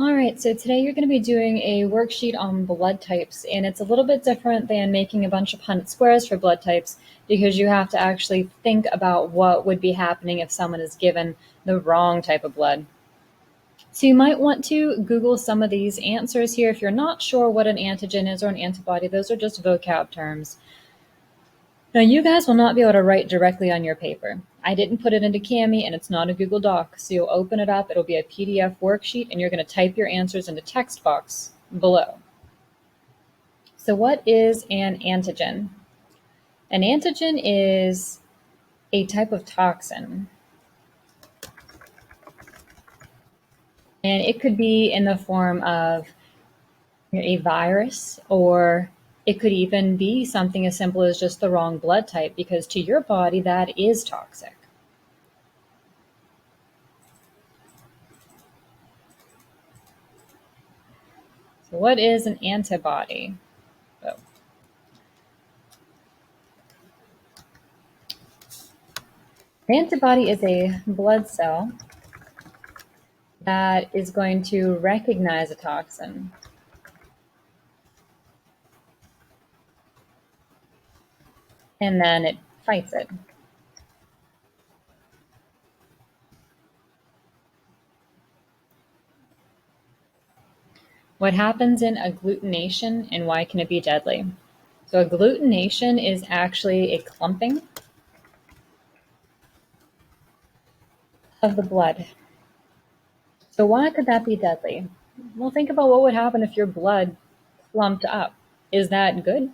All right, so today you're going to be doing a worksheet on blood types, and it's a little bit different than making a bunch of Punnett squares for blood types because you have to actually think about what would be happening if someone is given the wrong type of blood. So you might want to Google some of these answers here if you're not sure what an antigen is or an antibody. Those are just vocab terms. Now you guys will not be able to write directly on your paper. I didn't put it into Cami and it's not a Google Doc, so you'll open it up, it'll be a PDF worksheet, and you're going to type your answers in the text box below. So what is an antigen? An antigen is a type of toxin. And it could be in the form of a virus, or it could even be something as simple as just the wrong blood type, because to your body that is toxic. So what is an antibody? Oh. An antibody is a blood cell that is going to recognize a toxin. And then it fights it. What happens in agglutination and why can it be deadly? So agglutination is actually a clumping of the blood. So why could that be deadly? Well, think about what would happen if your blood clumped up. Is that good?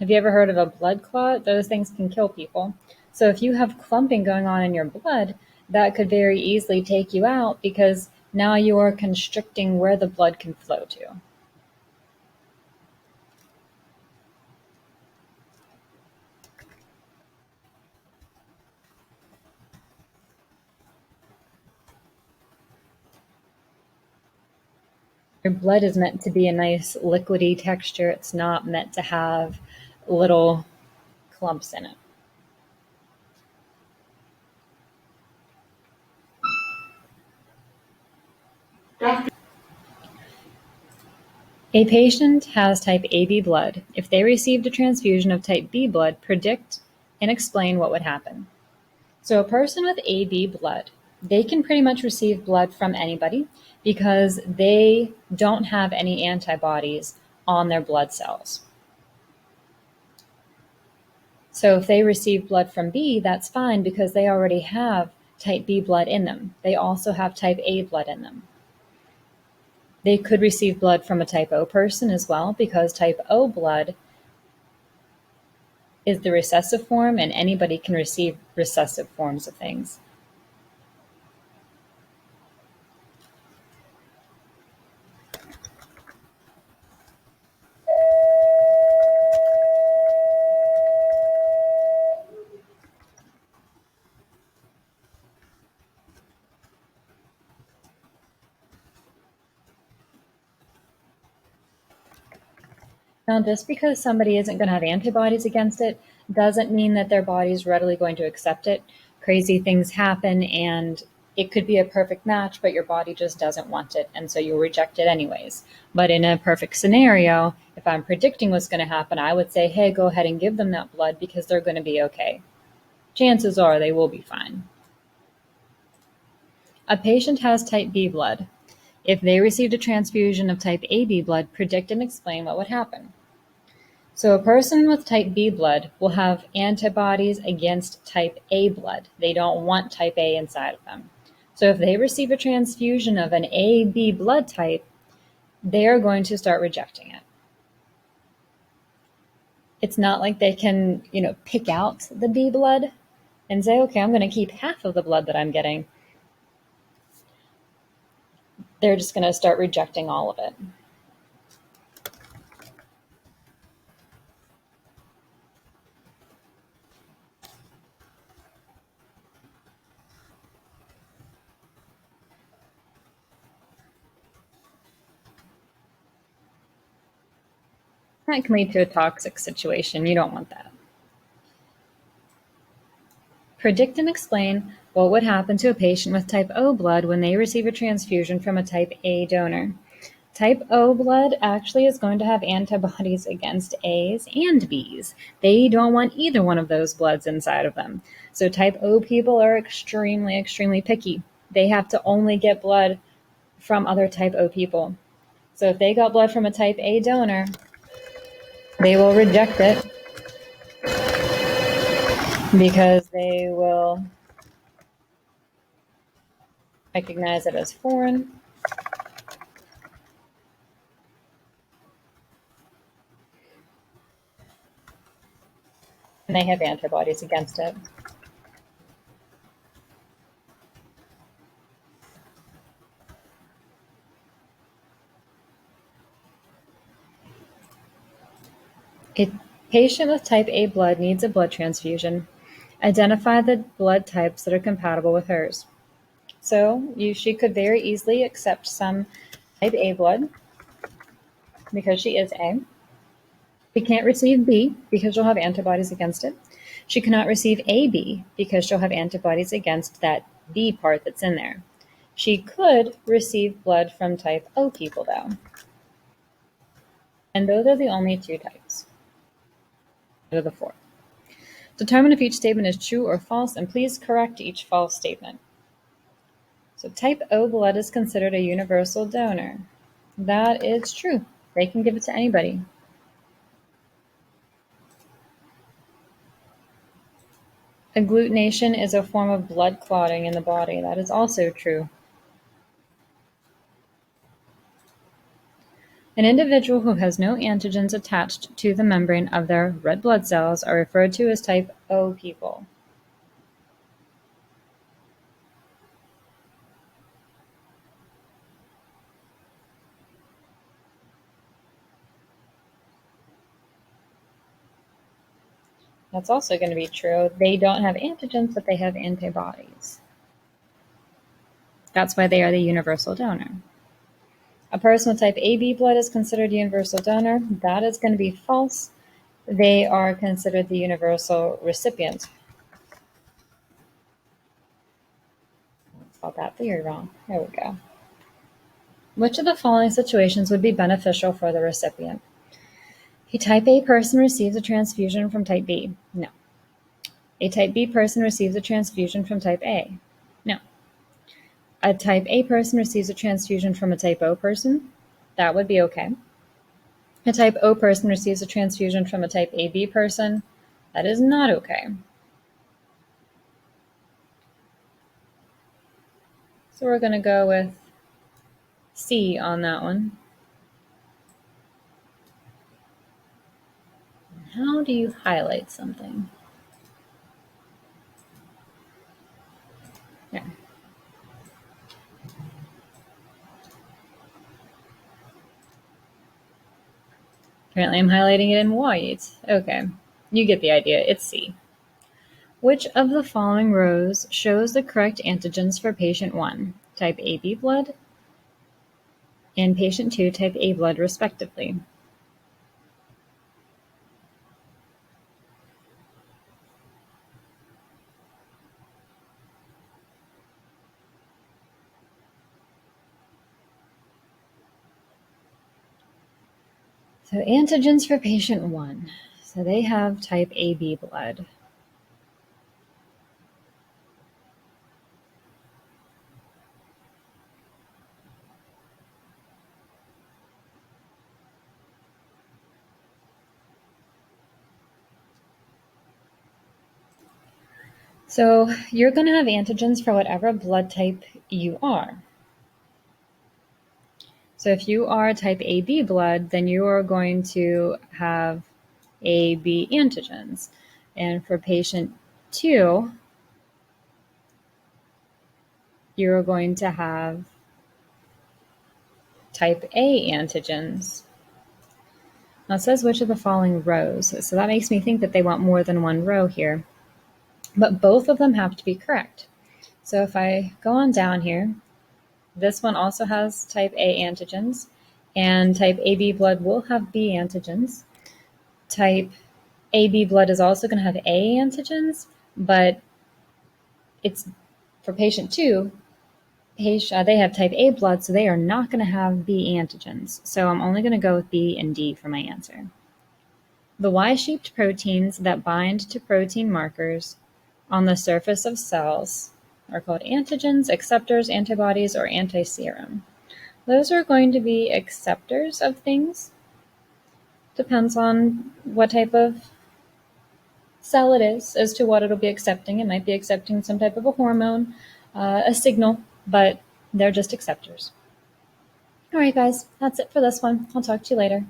Have you ever heard of a blood clot? Those things can kill people. So if you have clumping going on in your blood, that could very easily take you out because now you are constricting where the blood can flow to. Your blood is meant to be a nice liquidy texture. It's not meant to have little clumps in it. A patient has type AB blood. If they received a transfusion of type B blood, predict and explain what would happen. So a person with AB blood, they can pretty much receive blood from anybody because they don't have any antibodies on their blood cells. So if they receive blood from B, that's fine because they already have type B blood in them. They also have type A blood in them. They could receive blood from a type O person as well because type O blood is the recessive form and anybody can receive recessive forms of things. Now, just because somebody isn't going to have antibodies against it doesn't mean that their body is readily going to accept it. Crazy things happen and it could be a perfect match, but your body just doesn't want it, and so you'll reject it anyways. But in a perfect scenario, if I'm predicting what's going to happen, I would say, hey, go ahead and give them that blood because they're going to be okay. Chances are they will be fine. A patient has type B blood. If they received a transfusion of type AB blood, predict and explain what would happen. So a person with type B blood will have antibodies against type A blood. They don't want type A inside of them. So if they receive a transfusion of an AB blood type, they are going to start rejecting it. It's not like they can, pick out the B blood and say, okay, I'm going to keep half of the blood that I'm getting. They're just going to start rejecting all of it. That can lead to a toxic situation. You don't want that. Predict and explain what would happen to a patient with type O blood when they receive a transfusion from a type A donor. Type O blood actually is going to have antibodies against A's and B's. They don't want either one of those bloods inside of them. So type O people are extremely, extremely picky. They have to only get blood from other type O people. So if they got blood from a type A donor, they will reject it because they will recognize it as foreign. And they have antibodies against it. A patient with type A blood needs a blood transfusion. Identify the blood types that are compatible with hers. So she could very easily accept some type A blood because she is A. She can't receive B because she'll have antibodies against it. She cannot receive AB because she'll have antibodies against that B part that's in there. She could receive blood from type O people, though. And those are the only two types out of the four. Determine if each statement is true or false, and please correct each false statement. So type O blood is considered a universal donor. That is true. They can give it to anybody. Agglutination is a form of blood clotting in the body. That is also true. An individual who has no antigens attached to the membrane of their red blood cells are referred to as type O people. That's also going to be true. They don't have antigens, but they have antibodies. That's why they are the universal donor. A person with type AB blood is considered a universal donor. That is going to be false. They are considered the universal recipient. I spelled that theory wrong. There we go. Which of the following situations would be beneficial for the recipient? A type A person receives a transfusion from type B. No. A type B person receives a transfusion from type A. No. A type A person receives a transfusion from a type O person. That would be okay. A type O person receives a transfusion from a type AB person. That is not okay. So we're going to go with C on that one. How do you highlight something? There. Apparently I'm highlighting it in white. Okay, you get the idea. It's C. Which of the following rows shows the correct antigens for patient 1, type AB blood, and patient 2, type A blood, respectively? So antigens for patient 1. So they have type AB blood. So you're going to have antigens for whatever blood type you are. So if you are type AB blood, then you are going to have AB antigens. And for patient 2, you're going to have type A antigens. Now it says which of the following rows. So that makes me think that they want more than one row here. But both of them have to be correct. So if I go on down here, this one also has type A antigens, and type AB blood will have B antigens. Type AB blood is also going to have A antigens, but it's for patient 2, they have type A blood, so they are not going to have B antigens. So I'm only going to go with B and D for my answer. The Y-shaped proteins that bind to protein markers on the surface of cells are called antigens, acceptors, antibodies, or antiserum. Those are going to be acceptors of things. Depends on what type of cell it is as to what it'll be accepting. It might be accepting some type of a hormone, a signal, but they're just acceptors. All right, guys, that's it for this one. I'll talk to you later.